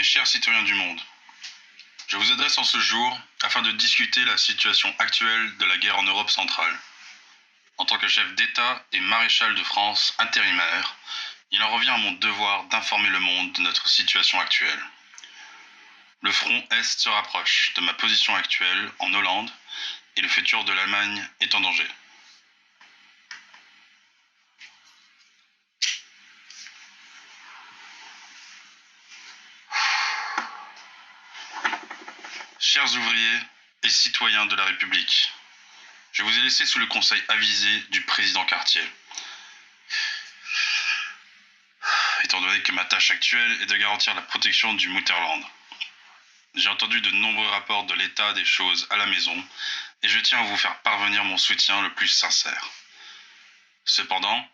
chers citoyens du monde, je vous adresse en ce jour afin de discuter la situation actuelle de la guerre en Europe centrale. En tant que chef d'État et maréchal de France intérimaire, il en revient à mon devoir d'informer le monde de notre situation actuelle. Le front Est se rapproche de ma position actuelle en Hollande et le futur de l'Allemagne est en danger. Chers ouvriers et citoyens de la République, je vous ai laissé sous le conseil avisé du président Cartier. Étant donné que ma tâche actuelle est de garantir la protection du Mutterland. J'ai entendu de nombreux rapports de l'état des choses à la maison et je tiens à vous faire parvenir mon soutien le plus sincère. Cependant,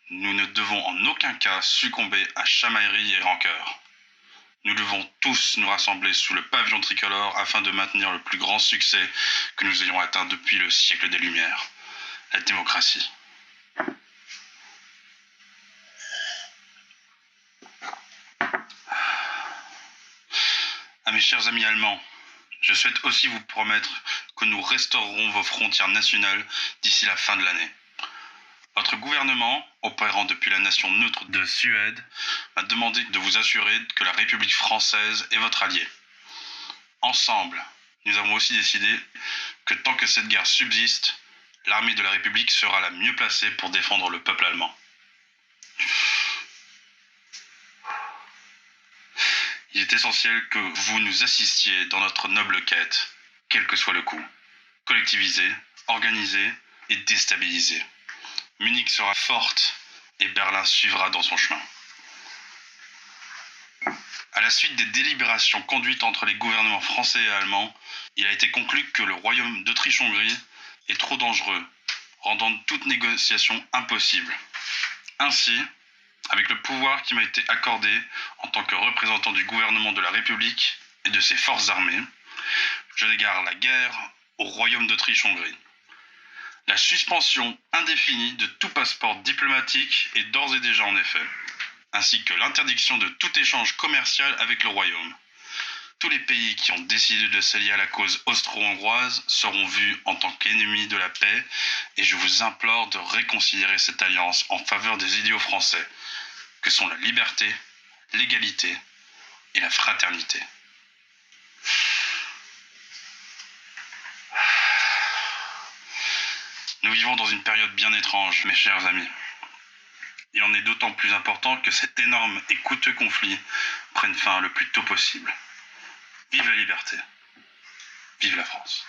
nous ne devons en aucun cas succomber à chamaillerie et rancœur. Nous devons tous nous rassembler sous le pavillon tricolore afin de maintenir le plus grand succès que nous ayons atteint depuis le siècle des Lumières, la démocratie. À mes chers amis allemands, je souhaite aussi vous promettre que nous restaurerons vos frontières nationales d'ici la fin de l'année. Votre gouvernement, opérant depuis la nation neutre de Suède, m'a demandé de vous assurer que la République française est votre allié. Ensemble, nous avons aussi décidé que tant que cette guerre subsiste, l'armée de la République sera la mieux placée pour défendre le peuple allemand. Il est essentiel que vous nous assistiez dans notre noble quête, quel que soit le coût. Collectivisée, organisée et déstabilisée. Munich sera forte et Berlin suivra dans son chemin. À la suite des délibérations conduites entre les gouvernements français et allemands, il a été conclu que le royaume d'Autriche-Hongrie est trop dangereux, rendant toute négociation impossible. Ainsi, avec le pouvoir qui m'a été accordé en tant que représentant du gouvernement de la République et de ses forces armées, je déclare la guerre au royaume d'Autriche-Hongrie. La suspension indéfinie de tout passeport diplomatique est d'ores et déjà en effet, ainsi que l'interdiction de tout échange commercial avec le royaume. Tous les pays qui ont décidé de s'allier à la cause austro-hongroise seront vus en tant qu'ennemis de la paix et je vous implore de réconsidérer cette alliance en faveur des idéaux français, que sont la liberté, l'égalité et la fraternité. Nous vivons dans une période bien étrange, mes chers amis. Il en est d'autant plus important que cet énorme et coûteux conflit prenne fin le plus tôt possible. Vive la liberté. Vive la France.